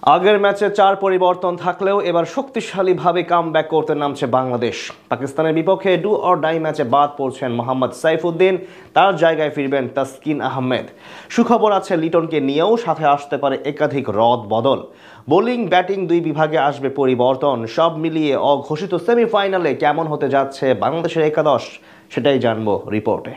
আগের ম্যাচে 4 পরিবর্তন থাকলেও এবার শক্তিশালীভাবে কামব্যাক করতে নামছে বাংলাদেশ। পাকিস্তানের বিপক্ষে ডু অর ডাই ম্যাচে বাদ পড়ছেন মোহাম্মদ সাইফুদ্দিন, তার জায়গায় ফিরবেন তাসকিন আহমেদ। সুখবর আছে লিটনকে নিয়েও সাথে আসতে পারে একাধিক রদ বদল। বোলিং ব্যাটিং দুই বিভাগে আসবে পরিবর্তন। সব মিলিয়ে অঘোষিত সেমিফাইনালে কেমন হতে যাচ্ছে বাংলাদেশের একাদশ, সেটাই জানবো রিপোর্টে।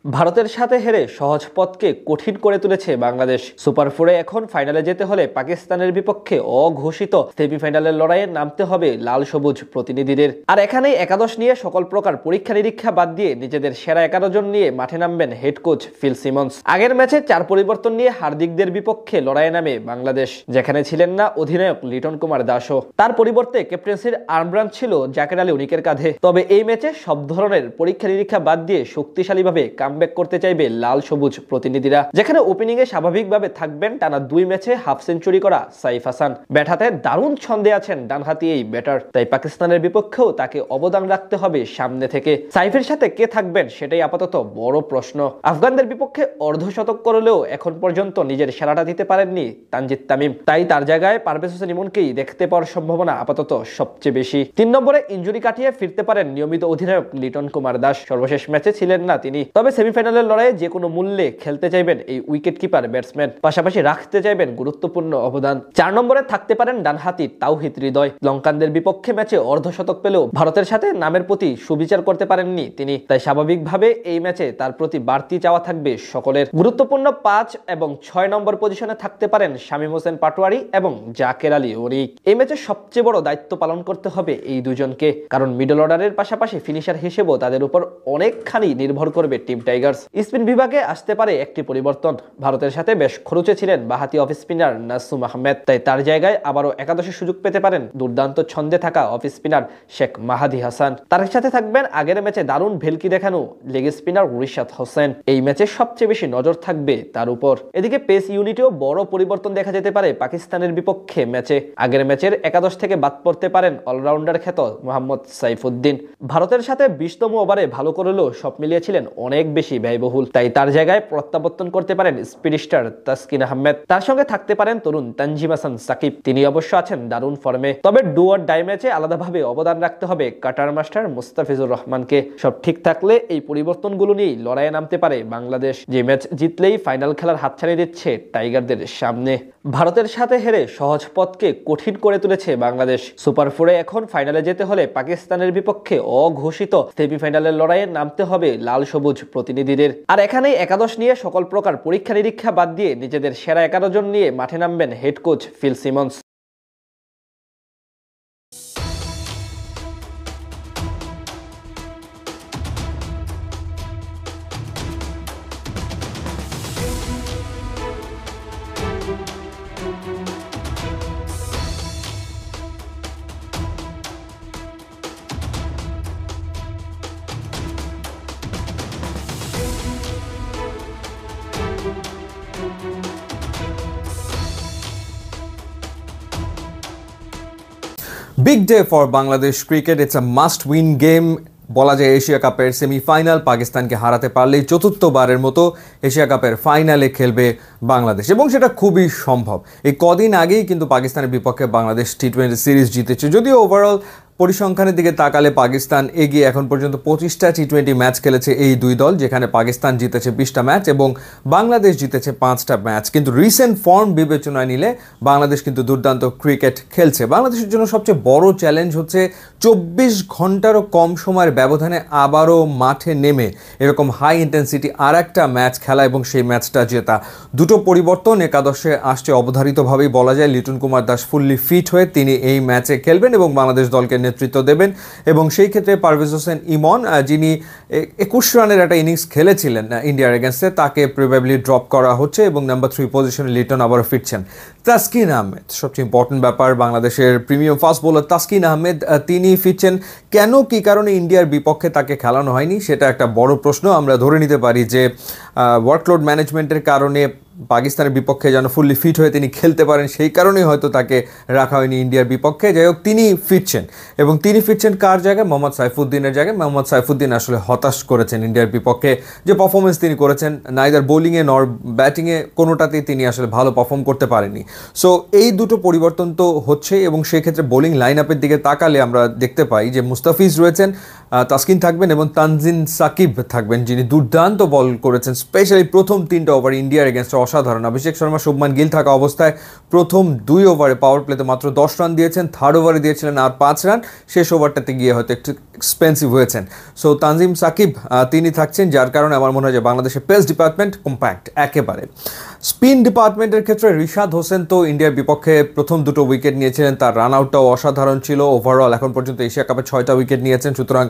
ভারতের সাথে হেরে সহজ পথকে কঠিন করে তুলেছে বাংলাদেশ। সুপার ফোরে এখন ফাইনালে যেতে হলে পাকিস্তানের বিপক্ষে অঘোষিত সেমিফাইনালের লড়াইয়ে নামতে হবে লাল সবুজ প্রতিনিধিদের। আর এখানেই একাদশ নিয়ে সকল প্রকার পরীক্ষা নিরীক্ষা বাদ দিয়ে নিজেদের সেরা 11 জন নিয়ে মাঠে নামবেন হেড কোচ ফিল সিমন্স। আগের ম্যাচে 4 পরিবর্তন নিয়ে হার্দিকদের বিপক্ষে লড়াইয়ে নামে বাংলাদেশ, যেখানে ছিলেন না অধিনায়ক লিটন কুমার দাসও। তার পরিবর্তে ক্যাপ্টেন্সির আর্মব্রাঞ্চ ছিল জাকের আলী অনিকের কাঁধে। তবে এই ম্যাচে সব ধরনের পরীক্ষা নিরীক্ষা বাদ দিয়ে শক্তিশালীভাবে কামব্যাক করতে চাইবে লাল সবুজ প্রতিনিধিরা, যেখানে ওপেনিং এ স্বাভাবিকভাবে থাকবেন টানা 2 ম্যাচে হাফ সেঞ্চুরি করা সাইফ হাসান। ব্যাট হাতে দারুণ ছন্দে আছেন ডানহাতি এই ব্যাটার, তাই পাকিস্তানের বিপক্ষেও তাকে অবদান রাখতে হবে সামনে থেকে। সাইফের সাথে কে থাকবেন সেটাই আপাতত বড় প্রশ্ন। আফগানদের বিপক্ষে অর্ধশতক করলেও এখন পর্যন্ত নিজের সেরাটা দিতে পারেননি তানজিদ তামিম, তাই তার জায়গায় পারভেজ হোসেন ইমনকেই দেখতে পাওয়ার সম্ভাবনা আপাতত সবচেয়ে বেশি। 3 নম্বরে ইনজুরি কাটিয়ে ফিরতে পারেন নিয়মিত অধিনায়ক লিটন কুমার দাস। সর্বশেষ ম্যাচে ছিলেন না তিনি, তবে সেমিফাইনালের লড়াইয়ে যে কোনো মূল্যে খেলতে চাইবেন এই উইকেট কিপার ব্যাটসম্যান, পাশাপাশি রাখতে চাইবেন গুরুত্বপূর্ণ অবদান। 4 নম্বরে থাকতে পারেন ডানহাতি তাওহিদ হৃদয়। লঙ্কানদের বিপক্ষে ম্যাচে অর্ধশতক পেলেও ভারতের সাথে নামের প্রতি সুবিচার করতে পারেননি তিনি, তাই স্বাভাবিকভাবে এই ম্যাচে তার প্রতি বাড়তি চাওয়া থাকবে সকলের। গুরুত্বপূর্ণ 5 এবং 6 নম্বর পজিশনে থাকতে পারেন শামীম হোসেন পাটোয়ারি এবং জাকের আলী অনিক। এই ম্যাচে সবচেয়ে বড় দায়িত্ব পালন করতে হবে এই দুজনকে, কারণ মিডল অর্ডারের পাশাপাশি ফিনিশার হিসেবেও তাদের উপর অনেকখানি নির্ভর করবে টিম টাইগার্স। স্পিন বিভাগে আসতে পারে একটি পরিবর্তন। ভারতের সাথে বেশ খরচে ছিলেন বাহাতি অফ স্পিনার নাসুম আহমেদ, তাই তার জায়গায় আবারও একাদশে সুযোগ পেতে পারেন দুর্দান্ত ছন্দে থাকা অফ স্পিনার শেখ মাহাদি হাসান। তার সাথে থাকবেন আগের ম্যাচে দারুণ ভেলকি দেখানো লেগ স্পিনার রিশাদ হোসেন। এই ম্যাচে সবচেয়ে বেশি নজর থাকবে তার উপর। এদিকে পেস ইউনিটেও বড় পরিবর্তন দেখা যেতে পারে পাকিস্তানের বিপক্ষে ম্যাচে। আগের ম্যাচের একাদশ থেকে বাদ পড়তে পারেন অলরাউন্ডার খ্যাত মোহাম্মদ সাইফুদ্দিন। ভারতের সাথে 20তম ওভারে ভালো করলেও সব মিলিয়েছিলেন অনেক বেশি ব্যয়বহুল, তাই তার জায়গায় প্রত্যাবর্তন করতে পারেন স্পিড স্টার তাসকিন আহমেদ। তার সঙ্গে থাকতে পারেন তরুণ তানজিম হাসান সাকিব, তিনি অবশ্য আছেন দারুণ ফর্মে। তবে ডু অর ডাই ম্যাচে আলাদাভাবে অবদান রাখতে হবে কাটার মাস্টার মুস্তাফিজুর রহমানকে। সব ঠিক থাকলে এই পরিবর্তনগুলো নিয়েই লড়াইয়ে নামতে পারে বাংলাদেশ, যে ম্যাচ জিতলেই ফাইনাল খেলার হাতছানি দিচ্ছে টাইগারদের সামনে। ভারতের সাথে হেরে সহজ পথকে কঠিন করে তুলেছে বাংলাদেশ। সুপার ফোরে এখন ফাইনালে যেতে হলে পাকিস্তানের বিপক্ষে অঘোষিত সেমিফাইনালের লড়াইয়ে নামতে হবে লাল সবুজ প্রতিনিধিদের। আর এখানেই একাদশ নিয়ে সকল প্রকার পরীক্ষা নিরীক্ষা বাদ দিয়ে নিজেদের সেরা 11 জন নিয়ে মাঠে নামবেন head coach Phil Simmons. Big day for Bangladesh cricket. It's a must-win game. বলা যায় এশিয়া কাপের সেমিফাইনাল পাকিস্তানকে হারাতে পারলেই চতুর্থবারের মতো এশিয়া কাপের ফাইনালে খেলবে বাংলাদেশ, এবং সেটা খুবই সম্ভব। এই কদিন আগেই কিন্তু পাকিস্তানের বিপক্ষে বাংলাদেশ টি-20 সিরিজ জিতেছে। যদিও ওভারঅল পরিসংখ্যানের দিকে তাকালে পাকিস্তান এগিয়ে। এখন পর্যন্ত 25টা টি-20 ম্যাচ খেলেছে এই দুই দল, যেখানে পাকিস্তান জিতেছে 20টা ম্যাচ এবং বাংলাদেশ জিতেছে 5টা ম্যাচ। কিন্তু রিসেন্ট ফর্ম বিবেচনায় নিলে বাংলাদেশ কিন্তু দুর্দান্ত ক্রিকেট খেলছে। বাংলাদেশের জন্য সবচেয়ে বড় চ্যালেঞ্জ হচ্ছে 24 ঘন্টারও কম সময়ের ব্যবধানে আবারও মাঠে নেমে এরকম হাই ইন্টেন্সিটি আর একটা ম্যাচ খেলা এবং সেই ম্যাচটা জেতা। দুটো পরিবর্তন একাদশে আসছে অবধারিতভাবেই বলা যায়। লিটন কুমার দাস ফুললি ফিট হয়ে তিনি এই ম্যাচে খেলবেন এবং বাংলাদেশ দলকে নেতৃত্ব দেবেন, এবং সেই ক্ষেত্রে পারভেজ হোসেন ইমন, যিনি 21 রানের একটা ইনিংস খেলেছিলেন ইন্ডিয়ার এগেনস্টে, তাকে প্রবাবলি ড্রপ করা হচ্ছে এবং নাম্বার 3 পজিশনে লিটন আবারও ফিরছেন। তাসকিন আহমেদ, সবচেয়ে ইম্পর্টেন্ট ব্যাপার, বাংলাদেশের premium fast bowler Taskin Ahmed তিনি ফিরছেন। কেন, কি কারণে ইন্ডিয়ার বিপক্ষে তাকে খেলানো হয়নি সেটা একটা বড় প্রশ্ন। আমরা ধরে নিতে পারি যে ওয়ার্কলোড ম্যানেজমেন্টের কারণে পাকিস্তানের বিপক্ষে যেন ফুললি ফিট হয়ে তিনি খেলতে পারেন, সেই কারণেই হয়তো তাকে রাখা হয়নি ইন্ডিয়ার বিপক্ষে। যাই হোক, তিনি ফিরছেন, এবং তিনি ফিরছেন কার জায়গায়? মোহাম্মদ সাইফুদ্দিনের জায়গায়। মোহাম্মদ সাইফুদ্দিন আসলে হতাশ করেছেন ইন্ডিয়ার বিপক্ষে, যে পারফরমেন্স তিনি করেছেন, নাইদার বোলিংয়ে নর ব্যাটিংয়ে কোনোটাতেই তিনি আসলে ভালো পারফর্ম করতে পারেননি। সো এই দুটো পরিবর্তন তো হচ্ছে, এবং সেই ক্ষেত্রে বোলিং লাইন আপের দিকে তাকালে আমরা দেখতে পাই যে মুস্তাফিজ রয়েছেন, তাসকিন থাকবেন এবং তানজিম সাকিব থাকবেন, যিনি দুর্দান্ত বল করেছেন, স্পেশালি প্রথম 3টা ওভার ইন্ডিয়ার এগেনস্টে অসাধারণ। অভিষেক শর্মা, শুভমান গিল থাকা অবস্থায় প্রথম 2 ওভারে পাওয়ার প্লেতে মাত্র 10 রান দিয়েছেন, 3rd ওভারে দিয়েছিলেন আর 5 রান, শেষ ওভারটাতে গিয়ে হয়তো একটু এক্সপেন্সিভ হয়েছেন। সো তানজিম সাকিব তিনি থাকছেন, যার কারণে আমার মনে হয় যে বাংলাদেশের পেস ডিপার্টমেন্ট কম্প্যাক্ট একেবারে। স্পিন ডিপার্টমেন্টের ক্ষেত্রে রিশাদ হোসেন তো ইন্ডিয়ার বিপক্ষে প্রথম 2টো উইকেট নিয়েছিলেন, তার রান আউটটাও অসাধারণ ছিল। ওভারঅল এখন পর্যন্ত এশিয়া কাপে 6টা উইকেট নিয়েছেন, সুতরাং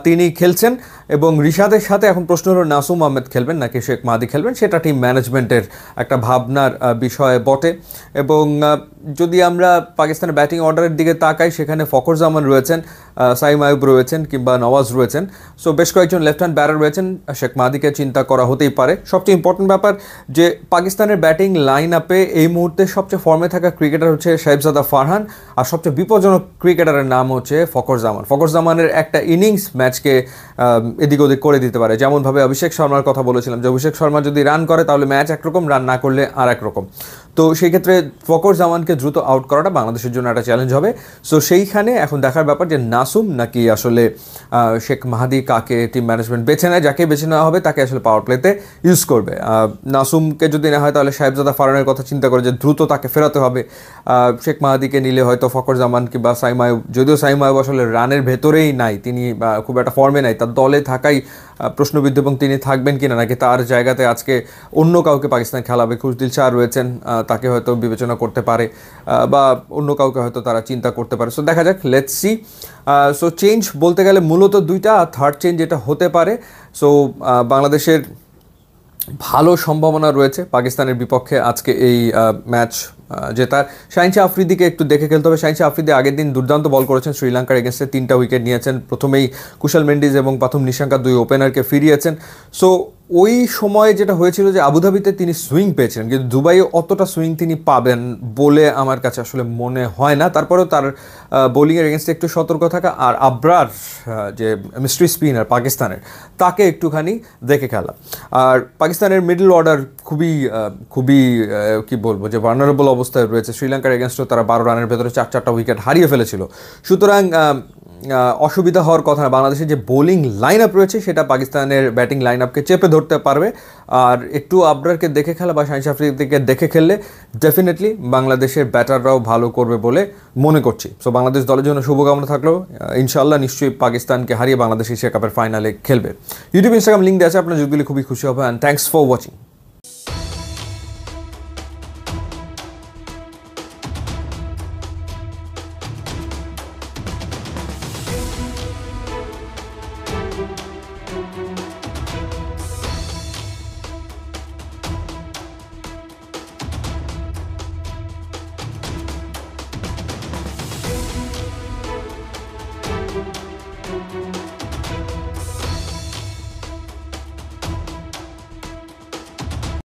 তিনি খেলছেন। এবং রিশাদের সাথে এখন প্রশ্ন হলো নাসুম আহমেদ খেলবেন নাকি শেখ মাহাদি খেলবেন, সেটা টিম ম্যানেজমেন্টের একটা ভাবনার বিষয় বটে। এবং যদি আমরা পাকিস্তানের ব্যাটিং অর্ডারের দিকে তাকাই, সেখানে ফখর জামান রয়েছেন, সাইম আয়ুব রয়েছেন, কিংবা নওয়াজ রয়েছেন। সো বেশ কয়েকজন লেফট হ্যান্ড ব্যাটার রয়েছেন, শেখ মাহাদিকে চিন্তা করা হতেই পারে। সবচেয়ে ইম্পর্টেন্ট ব্যাপার যে পাকিস্তানের ব্যাটিং লাইন আপে এই মুহূর্তে সবচেয়ে ফর্মে থাকা ক্রিকেটার হচ্ছে শাহেবজাদা ফারহান, আর সবচেয়ে বিপজ্জনক ক্রিকেটারের নাম হচ্ছে ফখর জামান। ফখর জামানের একটা ইনিংস ম্যাচকে এদিক ওদিক করে দিতে পারে। যেমনভাবে অভিষেক শর্মার কথা বলেছিলাম, যে অভিষেক শর্মা যদি রান করে তাহলে ম্যাচ একরকম, রান না করলে আর একরকম। তো সেই ক্ষেত্রে ফখর জামানকে দ্রুত আউট করাটা বাংলাদেশের জন্য একটা চ্যালেঞ্জ হবে। সো সেইখানে এখন দেখার ব্যাপার যে নাসুম নাকি আসলে শেখ মাহাদি, কাকে টিম ম্যানেজমেন্ট বেছে নেয়। যাকে বেছে নেওয়া হবে তাকে আসলে পাওয়ার প্লেতে ইউজ করবে। নাসুমকে যদি না হয় তাহলে সাহেবজাদা ফারহানের কথা চিন্তা করে যে দ্রুত তাকে ফেরাতে হবে। শেখ মাহাদিকে নিলে হয়তো ফখর জামান কিংবা সাইম আয়ুব, যদিও সাইম আয়ুব আসলে রানের ভেতরেই নাই, তিনি খুব একটা ফর্মে নাই, তার দলে থাকাই প্রশ্নবিদ্ধ, এবং তিনি থাকবেন কিনা, নাকি তার জায়গাতে আজকে অন্য কাউকে পাকিস্তান খেলাবে। খুশদিল শাহ রয়েছেন, তাকে হয়তো বিবেচনা করতে পারে, বা অন্য কাউকে হয়তো তারা চিন্তা করতে পারে। সো দেখা যাক, লেটস সি। সো চেঞ্জ বলতে গেলে মূলত 2টা, আর থার্ড চেঞ্জ যেটা হতে পারে। সো বাংলাদেশের ভালো সম্ভাবনা রয়েছে পাকিস্তানের বিপক্ষে আজকে এই ম্যাচ জেতার। শাহিন শাহ আফ্রিদিকে একটু দেখে খেলতে হবে। শাহিন শাহ আফ্রিদি আগের দিন দুর্দান্ত বল করেছেন, শ্রীলঙ্কার এগেনস্টে 3টা উইকেট নিয়েছেন। প্রথমেই কুশল মেন্ডিজ এবং প্রথম নিশাঙ্কা 2 ওপেনারকে ফিরিয়েছেন। সো ওই সময় যেটা হয়েছিল যে আবুধাবিতে তিনি সুইং পেয়েছিলেন, কিন্তু দুবাইয়ে অতটা সুইং তিনি পাবেন বলে আমার কাছে আসলে মনে হয় না। তারপরেও তার বোলিংয়ের এগেনস্টে একটু সতর্ক থাকা, আর আবরার যে মিস্ট্রি স্পিনার পাকিস্তানের, তাকে একটুখানি দেখে খেলা। আর পাকিস্তানের মিডল অর্ডার খুবই খুবই কি বলবো, যে ভালনারেবল অবস্থায় রয়েছে। শ্রীলঙ্কার এগেনস্টে তারা 12 রানের ভেতরে 4টা উইকেট হারিয়ে ফেলেছিল। সুতরাং অসুবিধা হওয়ার কথা না। বাংলাদেশের যে বোলিং লাইন আপ রয়েছে সেটা পাকিস্তানের ব্যাটিং লাইন আপকে চেপে ধরতে পারবে। আর একটু আবরারকে দেখে খেলা বা শাহিন শাহ আফ্রিদিকে দেখে খেললে ডেফিনেটলি বাংলাদেশের ব্যাটাররাও ভালো করবে বলে মনে করছি। সো বাংলাদেশ দলের জন্য শুভকামনা থাকলেও ইনশাআল্লাহ নিশ্চয়ই পাকিস্তানকে হারিয়ে বাংলাদেশ এশিয়া কাপের ফাইনালে খেলবে। ইউটিউব, ইনস্টাগ্রাম লিঙ্ক দেওয়া আছে, আপনার যদি খুবই খুশি হবে। And thanks for watching.